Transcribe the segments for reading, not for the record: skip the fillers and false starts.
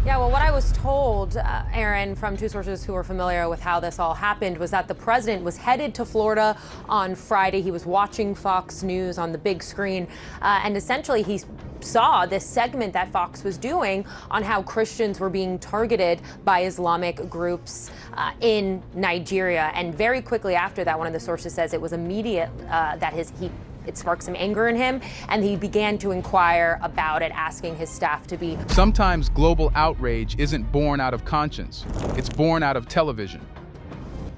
Yeah, well, what I was told, Aaron, from two sources who are familiar with how this all happened, was that the president was headed to Florida on Friday. He was watching Fox News on the big screen, and essentially he saw this segment that Fox was doing on how Christians were being targeted by Islamic groups in Nigeria. And very quickly after that, one of the sources says it was immediate that it sparked some anger in him, and he began to inquire about it, asking his staff to be. Sometimes global outrage isn't born out of conscience, it's born out of television.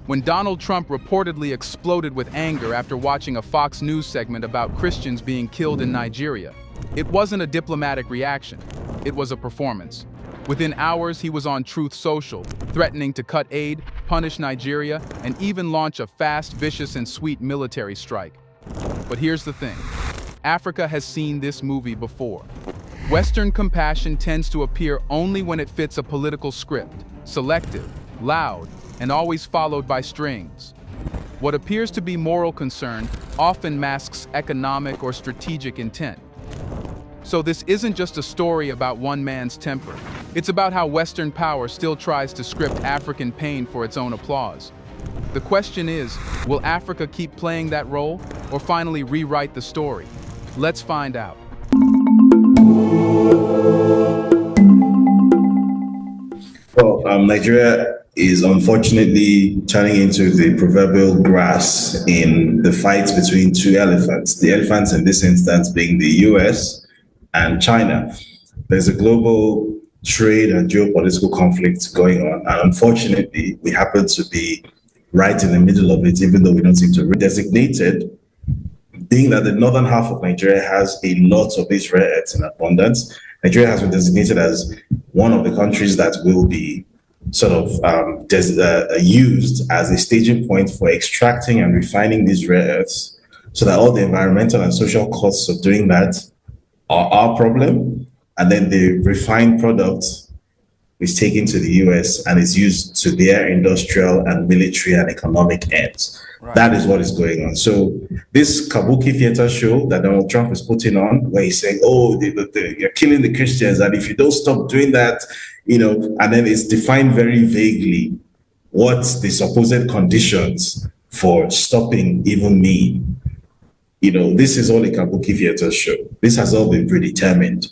When Donald Trump reportedly exploded with anger after watching a Fox News segment about Christians being killed in Nigeria, it wasn't a diplomatic reaction, it was a performance. Within hours, he was on Truth Social, threatening to cut aid, punish Nigeria, and even launch a fast, vicious, and sweet military strike. But here's the thing. Africa has seen this movie before. Western compassion tends to appear only when it fits a political script, selective, loud, and always followed by strings. What appears to be moral concern often masks economic or strategic intent. So this isn't just a story about one man's temper. It's about how Western power still tries to script African pain for its own applause. The question is, will Africa keep playing that role or finally rewrite the story? Let's find out. Well, Nigeria is unfortunately turning into the proverbial grass in the fight between two elephants. The elephants in this instance being the US and China. There's a global trade and geopolitical conflict going on, and unfortunately, we happen to be right in the middle of it, even though we don't seem to be designated, being that the northern half of Nigeria has a lot of these rare earths in abundance. Nigeria has been designated as one of the countries that will be sort of used as a staging point for extracting and refining these rare earths, so that all the environmental and social costs of doing that are our problem, and then the refined product is taken to the US and is used to their industrial and military and economic ends. Right. That is what is going on. So this kabuki theater show that Donald Trump is putting on, where he's saying, oh, you're killing the Christians, and if you don't stop doing that, and then it's defined very vaguely what the supposed conditions for stopping even mean. This is all a kabuki theater show. This has all been predetermined,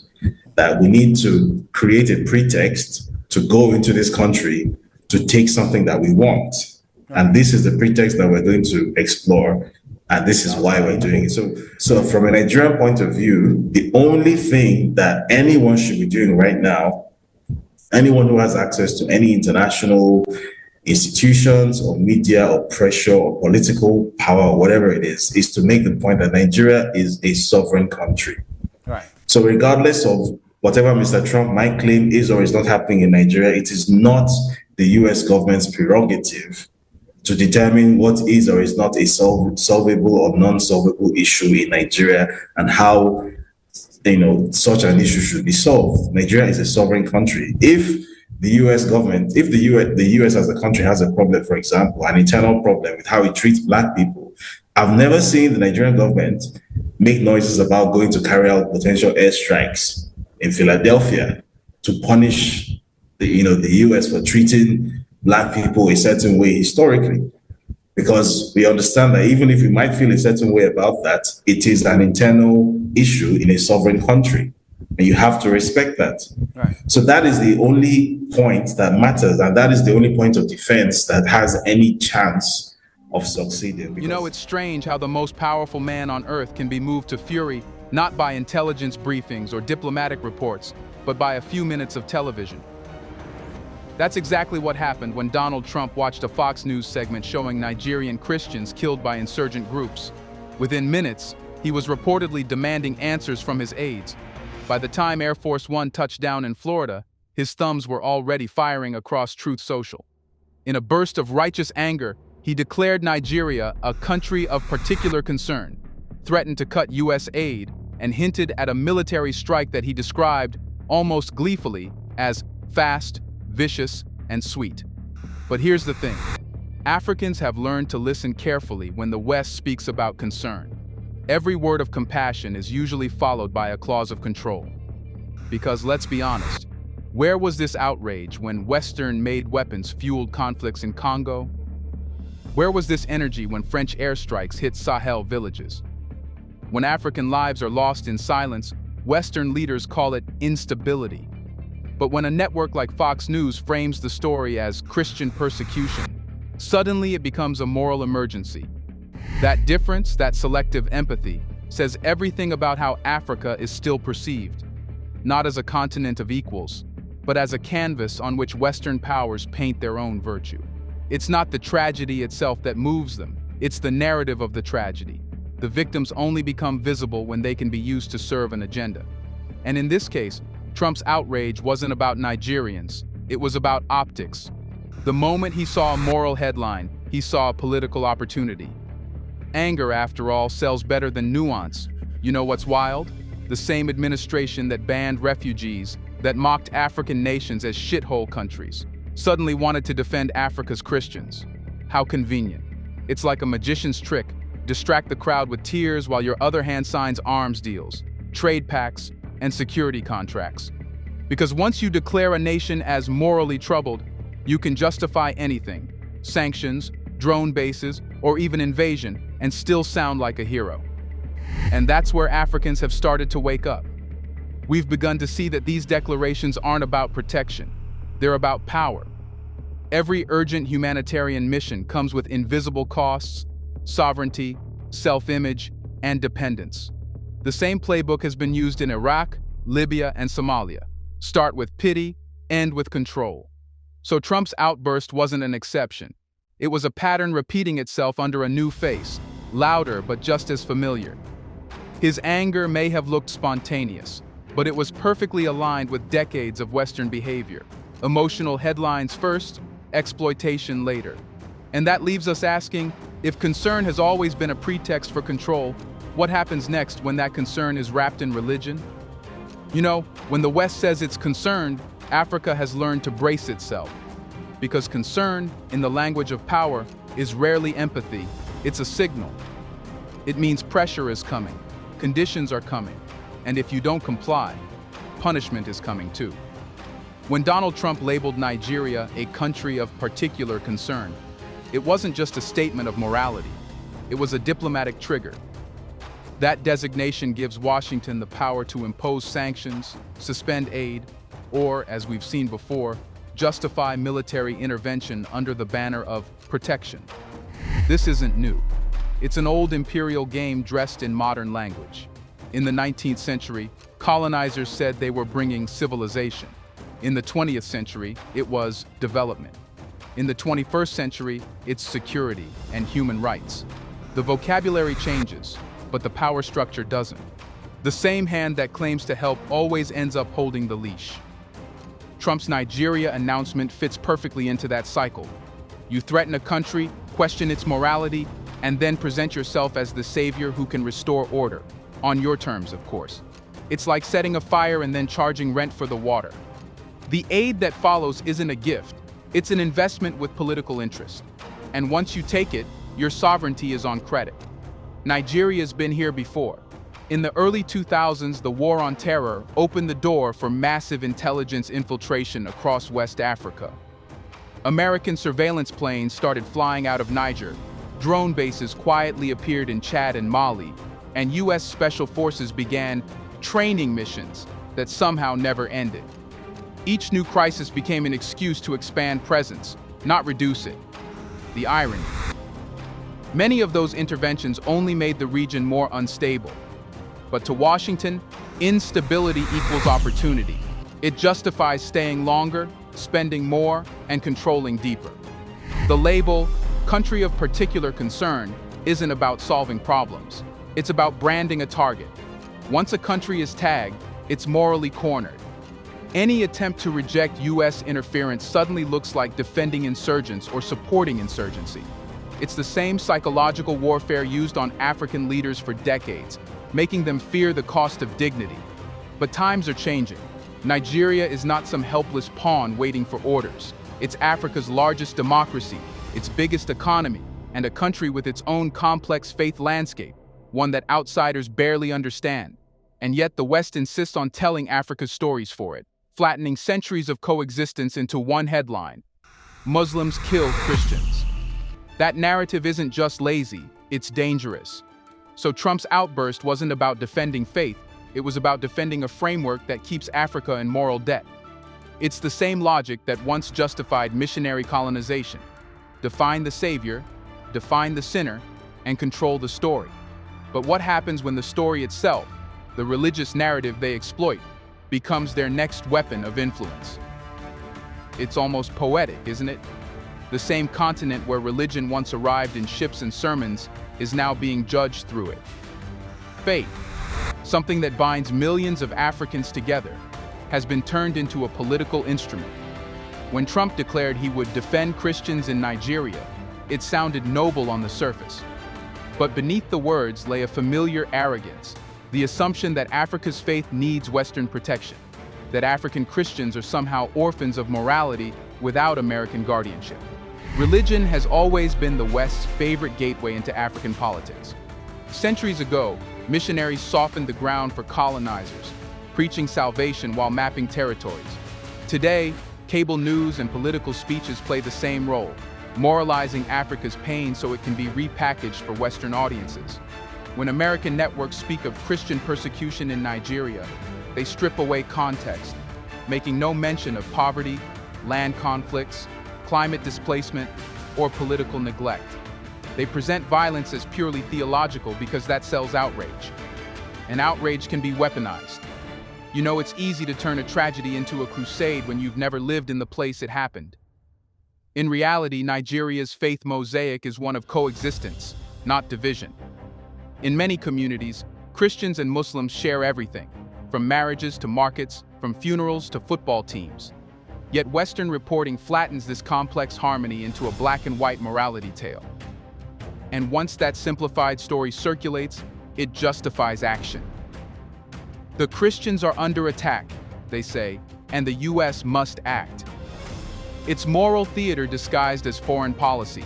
that we need to create a pretext to go into this country to take something that we want. And this is the pretext that we're going to explore. And this is why we're doing it. So from a Nigerian point of view, the only thing that anyone should be doing right now, anyone who has access to any international institutions or media or pressure or political power or whatever it is to make the point that Nigeria is a sovereign country. Right. So regardless of whatever Mr. Trump might claim is or is not happening in Nigeria, it is not the US government's prerogative to determine what is or is not a solvable or non-solvable issue in Nigeria and how such an issue should be solved. Nigeria is a sovereign country. If the US government, if the US as a country has a problem, for example, an internal problem with how it treats Black people, I've never seen the Nigerian government make noises about going to carry out potential airstrikes in Philadelphia to punish the US for treating Black people a certain way historically, because we understand that even if we might feel a certain way about that, it is an internal issue in a sovereign country, and you have to respect that. Right. So that is the only point that matters, and that is the only point of defense that has any chance of succeeding. It's strange how the most powerful man on earth can be moved to fury not by intelligence briefings or diplomatic reports, but by a few minutes of television. That's exactly what happened when Donald Trump watched a Fox News segment showing Nigerian Christians killed by insurgent groups. Within minutes, he was reportedly demanding answers from his aides. By the time Air Force One touched down in Florida, his thumbs were already firing across Truth Social. In a burst of righteous anger, he declared Nigeria a country of particular concern, threatened to cut US aid, and hinted at a military strike that he described, almost gleefully, as fast, vicious, and sweet. But here's the thing. Africans have learned to listen carefully when the West speaks about concern. Every word of compassion is usually followed by a clause of control. Because let's be honest, Where was this outrage when Western-made weapons fueled conflicts in Congo? Where was this energy when French airstrikes hit Sahel villages? When African lives are lost in silence, Western leaders call it instability. But when a network like Fox News frames the story as Christian persecution, suddenly it becomes a moral emergency. That difference, that selective empathy, says everything about how Africa is still perceived, not as a continent of equals, but as a canvas on which Western powers paint their own virtue. It's not the tragedy itself that moves them, it's the narrative of the tragedy. The victims only become visible when they can be used to serve an agenda. And in this case, Trump's outrage wasn't about Nigerians, it was about optics. The moment he saw a moral headline, he saw a political opportunity. Anger, after all, sells better than nuance. You know what's wild? The same administration that banned refugees, that mocked African nations as shithole countries, suddenly wanted to defend Africa's Christians. How convenient. It's like a magician's trick. Distract the crowd with tears while your other hand signs arms deals, trade pacts, and security contracts. Because once you declare a nation as morally troubled, you can justify anything, sanctions, drone bases, or even invasion, and still sound like a hero. And that's where Africans have started to wake up. We've begun to see that these declarations aren't about protection, they're about power. Every urgent humanitarian mission comes with invisible costs, sovereignty, self-image, and dependence. The same playbook has been used in Iraq, Libya, and Somalia. Start with pity, end with control. So Trump's outburst wasn't an exception. It was a pattern repeating itself under a new face, louder but just as familiar. His anger may have looked spontaneous, but it was perfectly aligned with decades of Western behavior. Emotional headlines first, exploitation later. And that leaves us asking, if concern has always been a pretext for control, what happens next when that concern is wrapped in religion? You know, when the West says it's concerned, Africa has learned to brace itself. Because concern, in the language of power, is rarely empathy, it's a signal. It means pressure is coming, conditions are coming, and if you don't comply, punishment is coming too. When Donald Trump labeled Nigeria a country of particular concern, it wasn't just a statement of morality, it was a diplomatic trigger. That designation gives Washington the power to impose sanctions, suspend aid, or, as we've seen before, justify military intervention under the banner of protection. This isn't new. It's an old imperial game dressed in modern language. In the 19th century, colonizers said they were bringing civilization. In the 20th century, it was development. In the 21st century, it's security and human rights. The vocabulary changes, but the power structure doesn't. The same hand that claims to help always ends up holding the leash. Trump's Nigeria announcement fits perfectly into that cycle. You threaten a country, question its morality, and then present yourself as the savior who can restore order. On your terms, of course. It's like setting a fire and then charging rent for the water. The aid that follows isn't a gift, it's an investment with political interest. And once you take it, your sovereignty is on credit. Nigeria's been here before. In the early 2000s, the War on Terror opened the door for massive intelligence infiltration across West Africa. American surveillance planes started flying out of Niger, drone bases quietly appeared in Chad and Mali, and US Special Forces began training missions that somehow never ended. Each new crisis became an excuse to expand presence, not reduce it. The irony. Many of those interventions only made the region more unstable. But to Washington, instability equals opportunity. It justifies staying longer, spending more, and controlling deeper. The label, country of particular concern, isn't about solving problems. It's about branding a target. Once a country is tagged, it's morally cornered. Any attempt to reject US interference suddenly looks like defending insurgents or supporting insurgency. It's the same psychological warfare used on African leaders for decades, making them fear the cost of dignity. But times are changing. Nigeria is not some helpless pawn waiting for orders. It's Africa's largest democracy, its biggest economy, and a country with its own complex faith landscape, one that outsiders barely understand. And yet the West insists on telling Africa's stories for it. flattening centuries of coexistence into one headline: Muslims kill Christians. That narrative isn't just lazy, it's dangerous. So Trump's outburst wasn't about defending faith, it was about defending a framework that keeps Africa in moral debt. It's the same logic that once justified missionary colonization: define the savior, define the sinner, and control the story. But what happens when the story itself, the religious narrative they exploit, becomes their next weapon of influence? It's almost poetic, isn't it? The same continent where religion once arrived in ships and sermons is now being judged through it. Faith, something that binds millions of Africans together, has been turned into a political instrument. When Trump declared he would defend Christians in Nigeria, it sounded noble on the surface. But beneath the words lay a familiar arrogance, the assumption that Africa's faith needs Western protection, that African Christians are somehow orphans of morality without American guardianship. Religion has always been the West's favorite gateway into African politics. Centuries ago, missionaries softened the ground for colonizers, preaching salvation while mapping territories. Today, cable news and political speeches play the same role, moralizing Africa's pain so it can be repackaged for Western audiences. When American networks speak of Christian persecution in Nigeria, they strip away context, making no mention of poverty, land conflicts, climate displacement, or political neglect. They present violence as purely theological because that sells outrage. And outrage can be weaponized. You know, it's easy to turn a tragedy into a crusade when you've never lived in the place it happened. In reality, Nigeria's faith mosaic is one of coexistence, not division. In many communities, Christians and Muslims share everything, from marriages to markets, from funerals to football teams. Yet Western reporting flattens this complex harmony into a black and white morality tale. And once that simplified story circulates, it justifies action. The Christians are under attack, they say, and the US must act. It's moral theater disguised as foreign policy.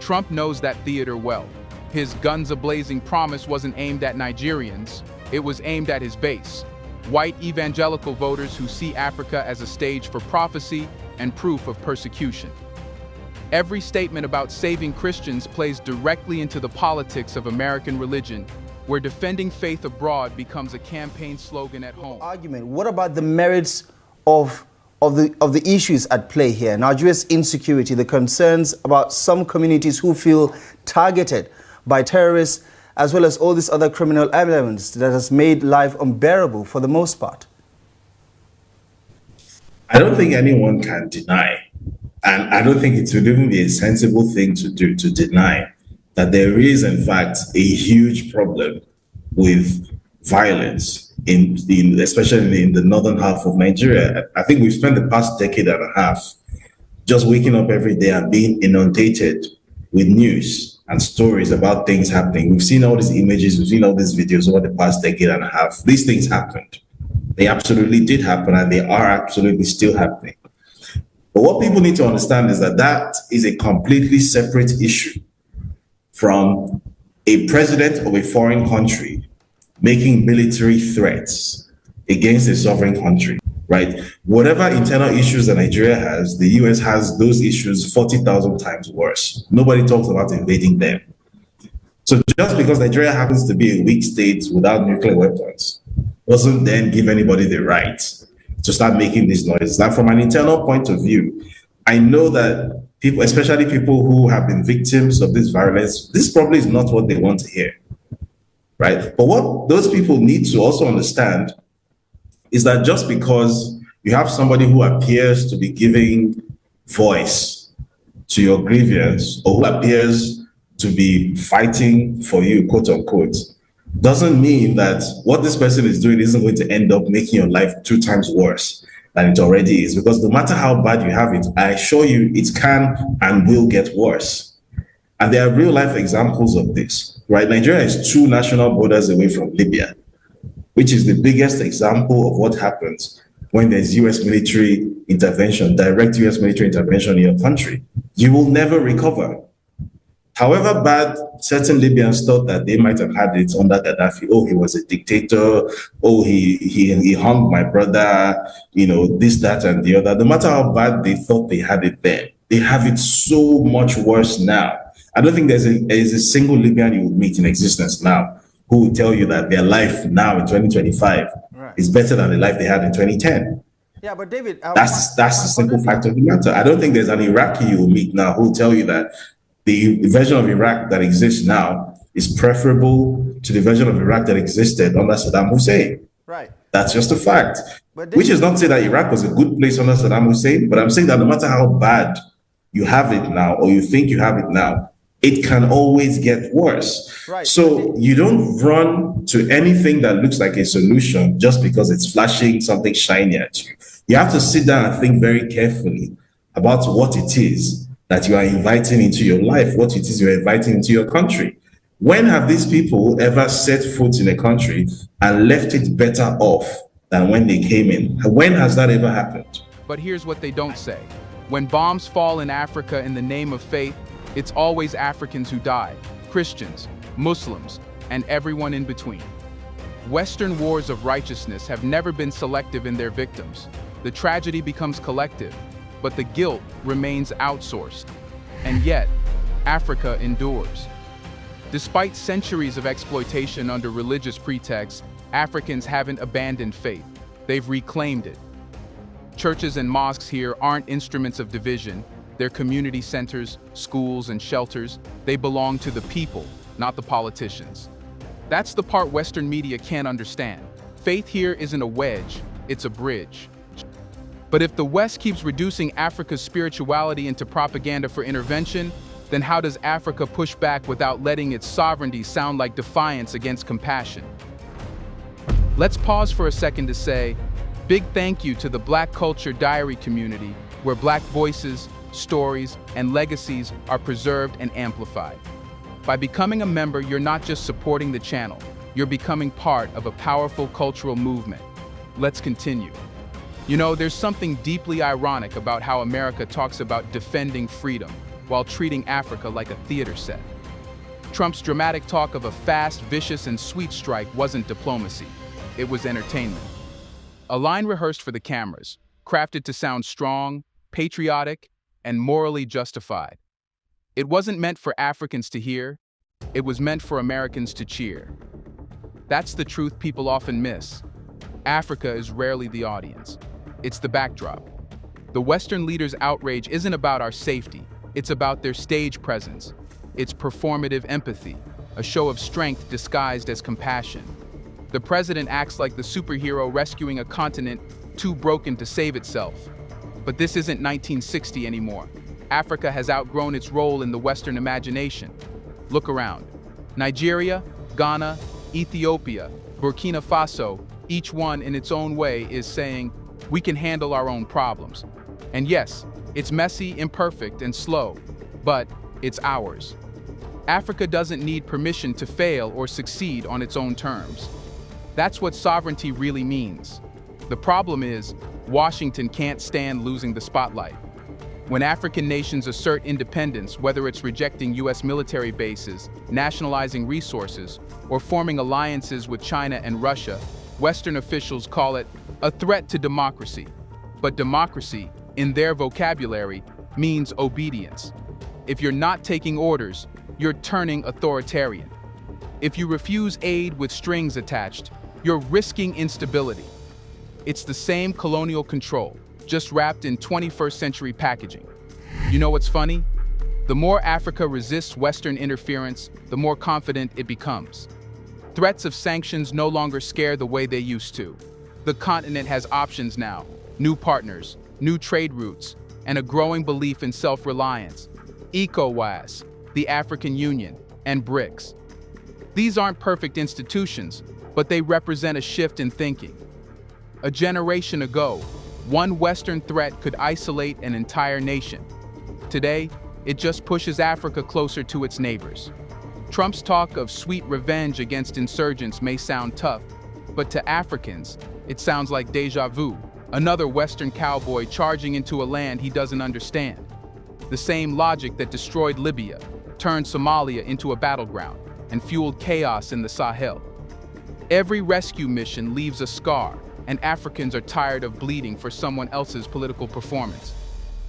Trump knows that theater well. His guns-a-blazing promise wasn't aimed at Nigerians, it was aimed at his base, white evangelical voters who see Africa as a stage for prophecy and proof of persecution. Every statement about saving Christians plays directly into the politics of American religion, where defending faith abroad becomes a campaign slogan at home. What about the merits of the issues at play here? Nigeria's insecurity, the concerns about some communities who feel targeted by terrorists, as well as all these other criminal elements that has made life unbearable for the most part. I don't think anyone can deny, and I don't think it would even be a sensible thing to do, to deny that there is, in fact, a huge problem with violence, especially in the northern half of Nigeria. I think we've spent the past decade and a half just waking up every day and being inundated with news and stories about things happening. We've seen all these images, we've seen all these videos over the past decade and a half. These things happened. They absolutely did happen, and they are absolutely still happening. But what people need to understand is that that is a completely separate issue from a president of a foreign country making military threats against a sovereign country, right? Whatever internal issues that Nigeria has, the US has those issues 40,000 times worse. Nobody talks about invading them. So just because Nigeria happens to be a weak state without nuclear weapons doesn't then give anybody the right to start making these noises. Now, from an internal point of view, I know that people, especially people who have been victims of this violence, this probably is not what they want to hear, right? But what those people need to also understand is that just because you have somebody who appears to be giving voice to your grievance, or who appears to be fighting for you, quote unquote, doesn't mean that what this person is doing isn't going to end up making your life 2 times worse than it already is. Because no matter how bad you have it, I assure you it can and will get worse. And there are real life examples of this, right? Nigeria is 2 national borders away from Libya, which is the biggest example of what happens when there's US military intervention, direct US military intervention in your country. You will never recover. However bad certain Libyans thought that they might have had it under Gaddafi. Oh, he was a dictator. Oh, he hung my brother, this, that, and the other. No matter how bad they thought they had it then, they have it so much worse now. I don't think there's a single Libyan you would meet in existence now who will tell you that their life now in 2025 is better than the life they had in 2010. Yeah, but David, that's the simple fact of the matter. I don't think there's an Iraqi you will meet now who will tell you that the version of Iraq that exists now is preferable to the version of Iraq that existed under Saddam Hussein. Right. That's just a fact. But Which is not to say that Iraq was a good place under Saddam Hussein, but I'm saying that no matter how bad you have it now, or you think you have it now, it can always get worse. Right. So you don't run to anything that looks like a solution just because it's flashing something shiny at you. You have to sit down and think very carefully about what it is that you are inviting into your life, what it is you're inviting into your country. When have these people ever set foot in a country and left it better off than when they came in? When has that ever happened? But here's what they don't say. When bombs fall in Africa in the name of faith, it's always Africans who die, Christians, Muslims, and everyone in between. Western wars of righteousness have never been selective in their victims. The tragedy becomes collective, but the guilt remains outsourced. And yet, Africa endures. Despite centuries of exploitation under religious pretexts, Africans haven't abandoned faith. They've reclaimed it. Churches and mosques here aren't instruments of division. They're community centers, schools, and shelters. They belong to the people, not the politicians. That's the part Western media can't understand. Faith here isn't a wedge, it's a bridge. But if the West keeps reducing Africa's spirituality into propaganda for intervention, then how does Africa push back without letting its sovereignty sound like defiance against compassion? Let's pause for a second to say, big thank you to the Black Culture Diary community, where Black voices, stories, and legacies are preserved and amplified. By becoming a member, you're not just supporting the channel, you're becoming part of a powerful cultural movement. Let's continue. There's something deeply ironic about how America talks about defending freedom while treating Africa like a theater set. Trump's dramatic talk of a fast, vicious, and sweet strike wasn't diplomacy. It was entertainment. A line rehearsed for the cameras, crafted to sound strong, patriotic, and morally justified. It wasn't meant for Africans to hear, it was meant for Americans to cheer. That's the truth people often miss. Africa is rarely the audience. It's the backdrop. The Western leaders' outrage isn't about our safety, it's about their stage presence. It's performative empathy, a show of strength disguised as compassion. The president acts like the superhero rescuing a continent too broken to save itself. But this isn't 1960 anymore. Africa has outgrown its role in the Western imagination. Look around. Nigeria, Ghana, Ethiopia, Burkina Faso, each one in its own way is saying, we can handle our own problems. And yes, it's messy, imperfect, and slow, but it's ours. Africa doesn't need permission to fail or succeed on its own terms. That's what sovereignty really means. The problem is, Washington can't stand losing the spotlight. When African nations assert independence, whether it's rejecting US military bases, nationalizing resources, or forming alliances with China and Russia, Western officials call it a threat to democracy. But democracy, in their vocabulary, means obedience. If you're not taking orders, you're turning authoritarian. If you refuse aid with strings attached, you're risking instability. It's the same colonial control, just wrapped in 21st century packaging. You know what's funny? The more Africa resists Western interference, the more confident it becomes. Threats of sanctions no longer scare the way they used to. The continent has options now, new partners, new trade routes, and a growing belief in self-reliance. ECOWAS, the African Union, and BRICS. These aren't perfect institutions, but they represent a shift in thinking. A generation ago, one Western threat could isolate an entire nation. Today, it just pushes Africa closer to its neighbors. Trump's talk of sweet revenge against insurgents may sound tough, but to Africans, it sounds like déjà vu, another Western cowboy charging into a land he doesn't understand. The same logic that destroyed Libya, turned Somalia into a battleground and fueled chaos in the Sahel. Every rescue mission leaves a scar, and Africans are tired of bleeding for someone else's political performance.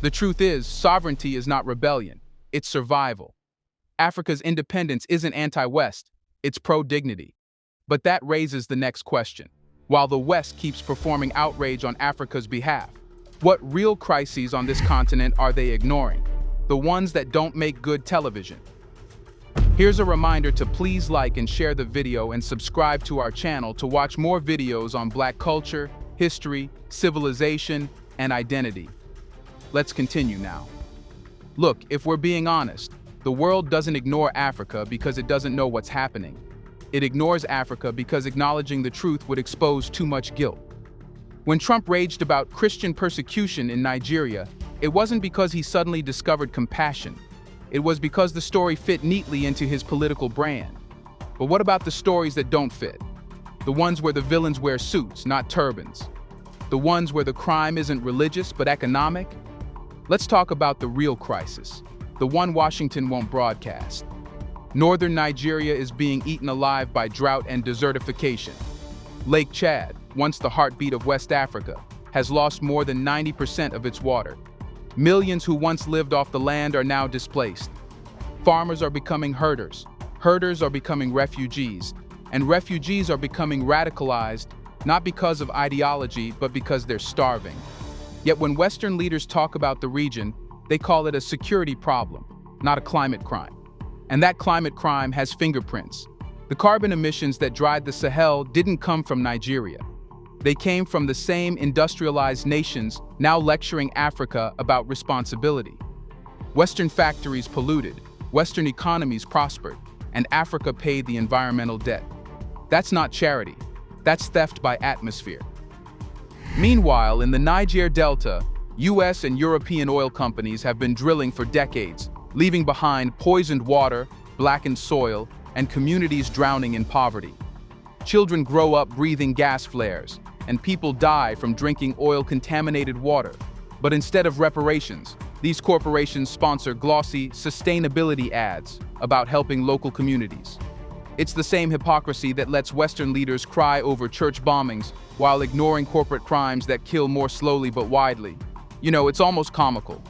The truth is, sovereignty is not rebellion, it's survival. Africa's independence isn't anti-West, it's pro-dignity. But that raises the next question. While the West keeps performing outrage on Africa's behalf, what real crises on this continent are they ignoring? The ones that don't make good television. Here's a reminder to please like and share the video and subscribe to our channel to watch more videos on Black culture, history, civilization, and identity. Let's continue now. Look, if we're being honest, the world doesn't ignore Africa because it doesn't know what's happening. It ignores Africa because acknowledging the truth would expose too much guilt. When Trump raged about Christian persecution in Nigeria, it wasn't because he suddenly discovered compassion. It was because the story fit neatly into his political brand. But what about the stories that don't fit? The ones where the villains wear suits, not turbans. The ones where the crime isn't religious but economic? Let's talk about the real crisis, the one Washington won't broadcast. Northern Nigeria is being eaten alive by drought and desertification. Lake Chad, once the heartbeat of West Africa, has lost more than 90% of its water. Millions who once lived off the land are now displaced. Farmers are becoming herders. Herders are becoming refugees. And refugees are becoming radicalized, not because of ideology, but because they're starving. Yet when Western leaders talk about the region, they call it a security problem, not a climate crime. And that climate crime has fingerprints. The carbon emissions that dried the Sahel didn't come from Nigeria. They came from the same industrialized nations now lecturing Africa about responsibility. Western factories polluted, Western economies prospered, and Africa paid the environmental debt. That's not charity, that's theft by atmosphere. Meanwhile, in the Niger Delta, US and European oil companies have been drilling for decades, leaving behind poisoned water, blackened soil, and communities drowning in poverty. Children grow up breathing gas flares, and people die from drinking oil-contaminated water. But instead of reparations, these corporations sponsor glossy sustainability ads about helping local communities. It's the same hypocrisy that lets Western leaders cry over church bombings while ignoring corporate crimes that kill more slowly but widely. You know, it's almost comical.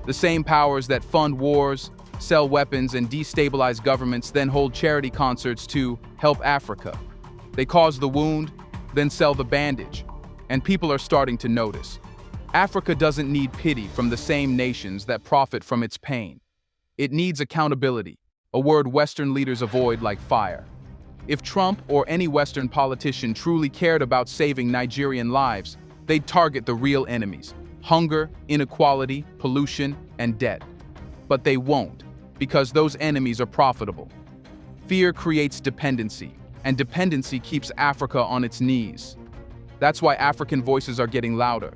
The same powers that fund wars, sell weapons, and destabilize governments then hold charity concerts to help Africa. They cause the wound, then sell the bandage, and people are starting to notice. Africa doesn't need pity from the same nations that profit from its pain. It needs accountability, a word Western leaders avoid like fire. If Trump or any Western politician truly cared about saving Nigerian lives, they'd target the real enemies: hunger, inequality, pollution, and debt. But they won't, because those enemies are profitable. Fear creates dependency, and dependency keeps Africa on its knees. That's why African voices are getting louder.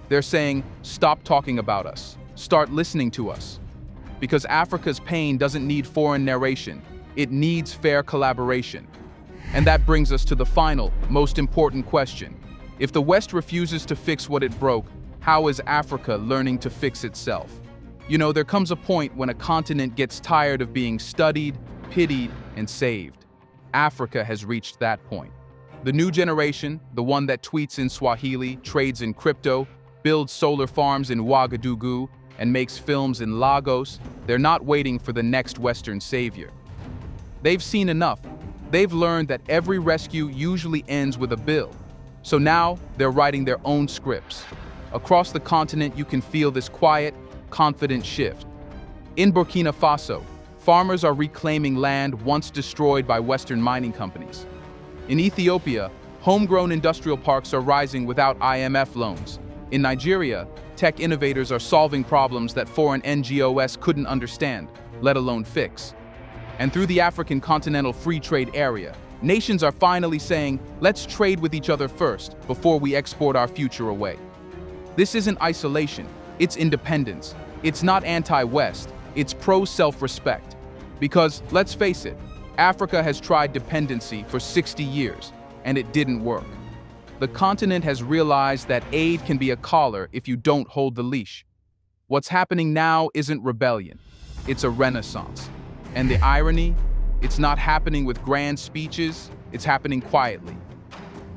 They're saying, stop talking about us, start listening to us. Because Africa's pain doesn't need foreign narration, it needs fair collaboration. And that brings us to the final, most important question. If the West refuses to fix what it broke, how is Africa learning to fix itself? You know, there comes a point when a continent gets tired of being studied, pitied, and saved. Africa has reached that point. The new generation, the one that tweets in Swahili, trades in crypto, builds solar farms in Ouagadougou, and makes films in Lagos, they're not waiting for the next Western savior. They've seen enough. They've learned that every rescue usually ends with a bill. So now they're writing their own scripts. Across the continent, you can feel this quiet, confident shift. In Burkina Faso, farmers are reclaiming land once destroyed by Western mining companies. In Ethiopia, homegrown industrial parks are rising without IMF loans. In Nigeria, tech innovators are solving problems that foreign NGOs couldn't understand, let alone fix. And through the African Continental Free Trade Area, nations are finally saying, let's trade with each other first before we export our future away. This isn't isolation, it's independence. It's not anti-West, it's pro-self-respect. Because, let's face it, Africa has tried dependency for 60 years, and it didn't work. The continent has realized that aid can be a collar if you don't hold the leash. What's happening now isn't rebellion, it's a renaissance. And the irony? It's not happening with grand speeches, it's happening quietly.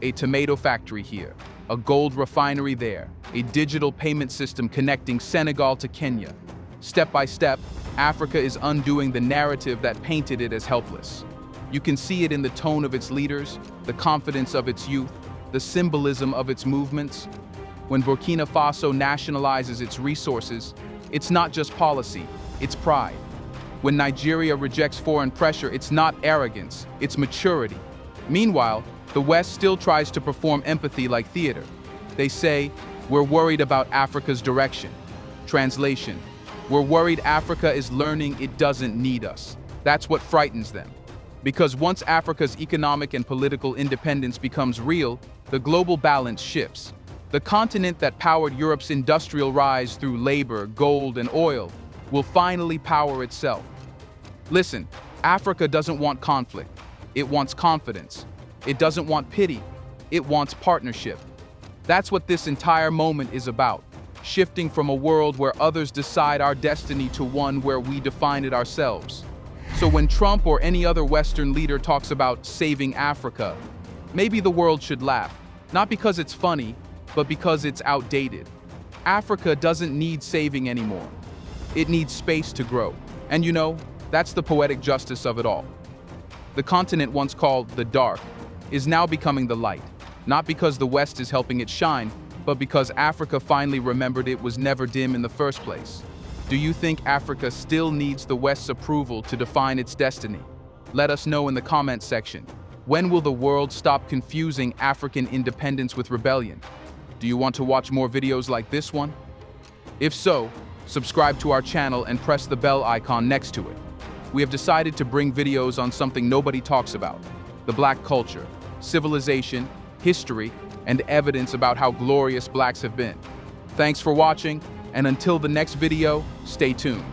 A tomato factory here, a gold refinery there, a digital payment system connecting Senegal to Kenya. Step by step, Africa is undoing the narrative that painted it as helpless. You can see it in the tone of its leaders, the confidence of its youth, the symbolism of its movements. When Burkina Faso nationalizes its resources, it's not just policy, it's pride. When Nigeria rejects foreign pressure, it's not arrogance, it's maturity. Meanwhile, the West still tries to perform empathy like theater. They say, we're worried about Africa's direction. Translation, we're worried Africa is learning it doesn't need us. That's what frightens them. Because once Africa's economic and political independence becomes real, the global balance shifts. The continent that powered Europe's industrial rise through labor, gold, and oil will finally power itself. Listen, Africa doesn't want conflict. It wants confidence. It doesn't want pity. It wants partnership. That's what this entire moment is about. Shifting from a world where others decide our destiny to one where we define it ourselves. So when Trump or any other Western leader talks about saving Africa, maybe the world should laugh. Not because it's funny, but because it's outdated. Africa doesn't need saving anymore. It needs space to grow. And you know, that's the poetic justice of it all. The continent once called the dark is now becoming the light, not because the West is helping it shine, but because Africa finally remembered it was never dim in the first place. Do you think Africa still needs the West's approval to define its destiny? Let us know in the comments section. When will the world stop confusing African independence with rebellion? Do you want to watch more videos like this one? If so, subscribe to our channel and press the bell icon next to it. We have decided to bring videos on something nobody talks about: the Black culture, civilization, history, and evidence about how glorious Blacks have been. Thanks for watching, and until the next video, stay tuned.